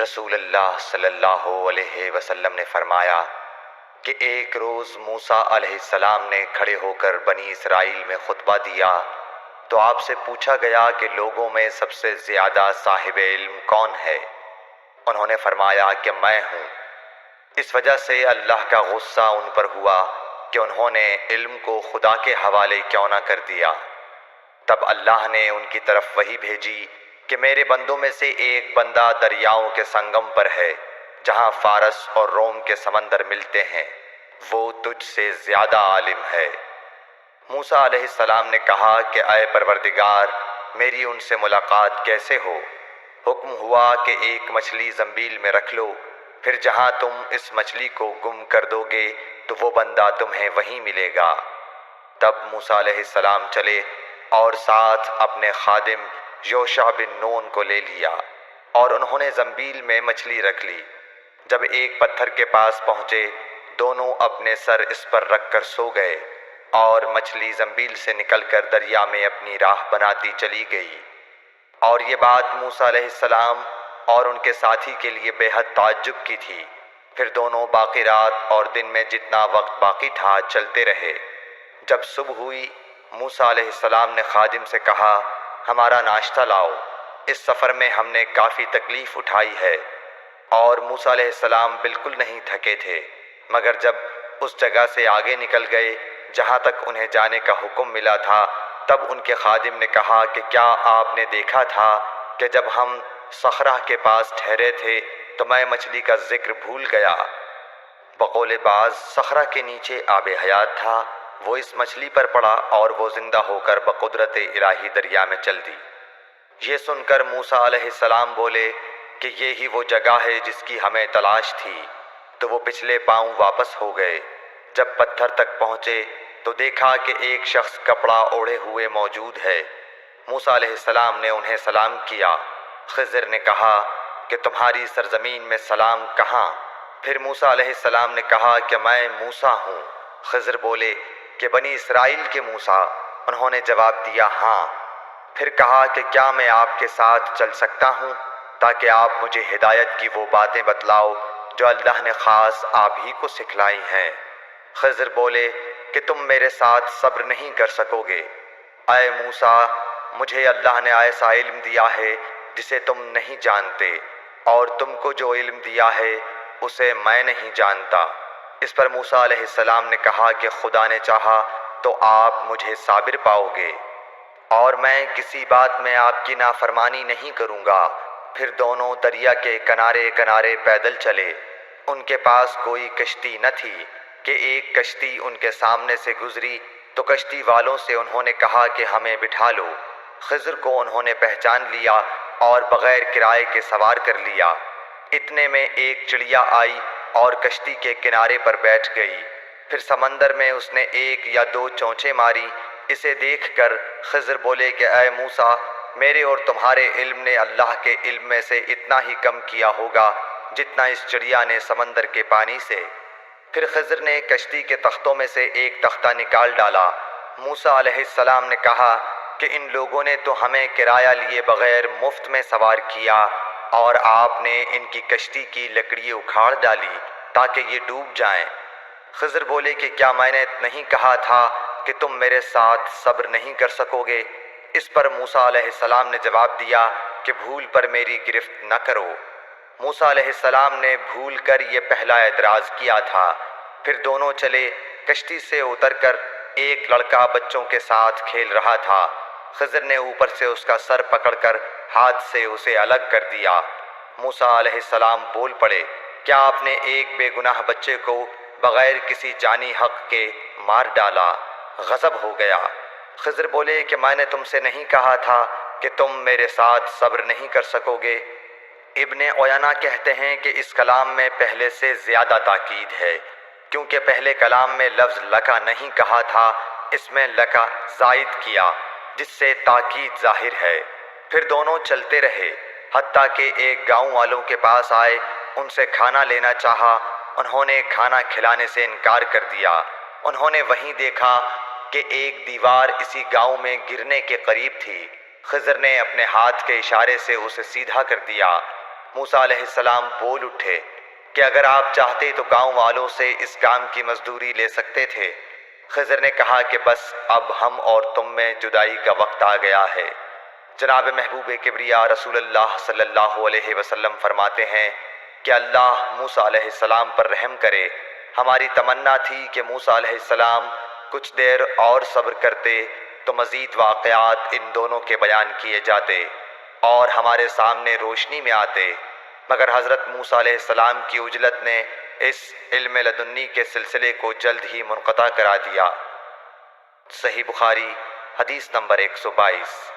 رسول اللہ صلی اللہ علیہ وسلم نے فرمایا کہ ایک روز موسیٰ علیہ السلام نے کھڑے ہو کر بنی اسرائیل میں خطبہ دیا تو آپ سے پوچھا گیا کہ لوگوں میں سب سے زیادہ صاحب علم کون ہے؟ انہوں نے فرمایا کہ میں ہوں۔ اس وجہ سے اللہ کا غصہ ان پر ہوا کہ انہوں نے علم کو خدا کے حوالے کیوں نہ کر دیا۔ تب اللہ نے ان کی طرف وحی بھیجی کہ میرے بندوں میں سے ایک بندہ دریاؤں کے سنگم پر ہے جہاں فارس اور روم کے سمندر ملتے ہیں، وہ تجھ سے زیادہ عالم ہے۔ موسیٰ علیہ السلام نے کہا کہ اے پروردگار، میری ان سے ملاقات کیسے ہو؟ حکم ہوا کہ ایک مچھلی زنبیل میں رکھ لو، پھر جہاں تم اس مچھلی کو گم کر دو گے تو وہ بندہ تمہیں وہیں ملے گا۔ تب موسیٰ علیہ السلام چلے اور ساتھ اپنے خادم یوشع بن نون کو لے لیا، اور انہوں نے زنبیل میں مچھلی رکھ لی۔ جب ایک پتھر کے پاس پہنچے، دونوں اپنے سر اس پر رکھ کر سو گئے، اور مچھلی زنبیل سے نکل کر دریا میں اپنی راہ بناتی چلی گئی۔ اور یہ بات موسیٰ علیہ السلام اور ان کے ساتھی کے لیے بے حد تعجب کی تھی۔ پھر دونوں باقی رات اور دن میں جتنا وقت باقی تھا چلتے رہے۔ جب صبح ہوئی، موسیٰ علیہ السلام نے خادم سے کہا، ہمارا ناشتہ لاؤ، اس سفر میں ہم نے کافی تکلیف اٹھائی ہے۔ اور موسیٰ علیہ السلام بالکل نہیں تھکے تھے، مگر جب اس جگہ سے آگے نکل گئے جہاں تک انہیں جانے کا حکم ملا تھا، تب ان کے خادم نے کہا کہ کیا آپ نے دیکھا تھا کہ جب ہم صخرہ کے پاس ٹھہرے تھے تو میں مچھلی کا ذکر بھول گیا؟ بقول بعض صخرہ کے نیچے آب حیات تھا، وہ اس مچھلی پر پڑا اور وہ زندہ ہو کر بقدرت الہی دریا میں چل دی۔ یہ سن کر موسیٰ علیہ السلام بولے کہ یہ ہی وہ جگہ ہے جس کی ہمیں تلاش تھی، تو وہ پچھلے پاؤں واپس ہو گئے۔ جب پتھر تک پہنچے تو دیکھا کہ ایک شخص کپڑا اوڑھے ہوئے موجود ہے۔ موسیٰ علیہ السلام نے انہیں سلام کیا۔ خضر نے کہا کہ تمہاری سرزمین میں سلام کہاں؟ پھر موسیٰ علیہ السلام نے کہا کہ میں موسیٰ ہوں۔ خضر بولے کہ بنی اسرائیل کے موسیٰ؟ انہوں نے جواب دیا ہاں۔ پھر کہا کہ کیا میں آپ کے ساتھ چل سکتا ہوں تاکہ آپ مجھے ہدایت کی وہ باتیں بتلاؤ جو اللہ نے خاص آپ ہی کو سکھلائی ہیں؟ خضر بولے کہ تم میرے ساتھ صبر نہیں کر سکو گے۔ اے موسیٰ، مجھے اللہ نے ایسا علم دیا ہے جسے تم نہیں جانتے، اور تم کو جو علم دیا ہے اسے میں نہیں جانتا۔ اس پر موسیٰ علیہ السلام نے کہا کہ خدا نے چاہا تو آپ مجھے صابر پاؤ گے، اور میں کسی بات میں آپ کی نافرمانی نہیں کروں گا۔ پھر دونوں دریا کے کنارے کنارے پیدل چلے۔ ان کے پاس کوئی کشتی نہ تھی کہ ایک کشتی ان کے سامنے سے گزری تو کشتی والوں سے انہوں نے کہا کہ ہمیں بٹھا لو۔ خضر کو انہوں نے پہچان لیا اور بغیر کرائے کے سوار کر لیا۔ اتنے میں ایک چڑیا آئی اور کشتی کے کنارے پر بیٹھ گئی۔ پھر سمندر میں اس نے ایک یا دو چونچیں ماری۔ اسے دیکھ کر خضر بولے کہ اے موسیٰ، میرے اور تمہارے علم نے اللہ کے علم میں سے اتنا ہی کم کیا ہوگا جتنا اس چڑیا نے سمندر کے پانی سے۔ پھر خضر نے کشتی کے تختوں میں سے ایک تختہ نکال ڈالا۔ موسیٰ علیہ السلام نے کہا کہ ان لوگوں نے تو ہمیں کرایہ لیے بغیر مفت میں سوار کیا، اور آپ نے ان کی کشتی کی لکڑی اکھاڑ ڈالی تاکہ یہ ڈوب جائیں۔ خضر بولے کہ کیا میں نے نہیں کہا تھا کہ تم میرے ساتھ صبر نہیں کر سکو گے؟ اس پر موسیٰ علیہ السلام نے جواب دیا کہ بھول پر میری گرفت نہ کرو۔ موسیٰ علیہ السلام نے بھول کر یہ پہلا اعتراض کیا تھا۔ پھر دونوں چلے۔ کشتی سے اتر کر ایک لڑکا بچوں کے ساتھ کھیل رہا تھا۔ خضر نے اوپر سے اس کا سر پکڑ کر ہاتھ سے اسے الگ کر دیا۔ موسیٰ علیہ السلام بول پڑے، کیا آپ نے ایک بے گناہ بچے کو بغیر کسی جانی حق کے مار ڈالا؟ غضب ہو گیا۔ خضر بولے کہ میں نے تم سے نہیں کہا تھا کہ تم میرے ساتھ صبر نہیں کر سکو گے؟ ابن عیینہ کہتے ہیں کہ اس کلام میں پہلے سے زیادہ تاکید ہے، کیونکہ پہلے کلام میں لفظ لکا نہیں کہا تھا، اس میں لکا زائد کیا جس سے تاکید ظاہر ہے۔ پھر دونوں چلتے رہے حتیٰ کہ ایک گاؤں والوں کے پاس آئے۔ ان سے کھانا لینا چاہا، انہوں نے کھانا کھلانے سے انکار کر دیا۔ انہوں نے وہیں دیکھا کہ ایک دیوار اسی گاؤں میں گرنے کے قریب تھی۔ خضر نے اپنے ہاتھ کے اشارے سے اسے سیدھا کر دیا۔ موسیٰ علیہ السلام بول اٹھے کہ اگر آپ چاہتے تو گاؤں والوں سے اس کام کی مزدوری لے سکتے تھے۔ خضر نے کہا کہ بس اب ہم اور تم میں جدائی کا وقت آ گیا ہے۔ جناب محبوب کبریا رسول اللہ صلی اللہ علیہ وسلم فرماتے ہیں کہ اللہ موسیٰ علیہ السلام پر رحم کرے۔ ہماری تمنا تھی کہ موسیٰ علیہ السلام کچھ دیر اور صبر کرتے تو مزید واقعات ان دونوں کے بیان کیے جاتے اور ہمارے سامنے روشنی میں آتے، مگر حضرت موسیٰ علیہ السلام کی عجلت نے اس علم لدنی کے سلسلے کو جلد ہی منقطع کرا دیا۔ صحیح بخاری حدیث نمبر 122۔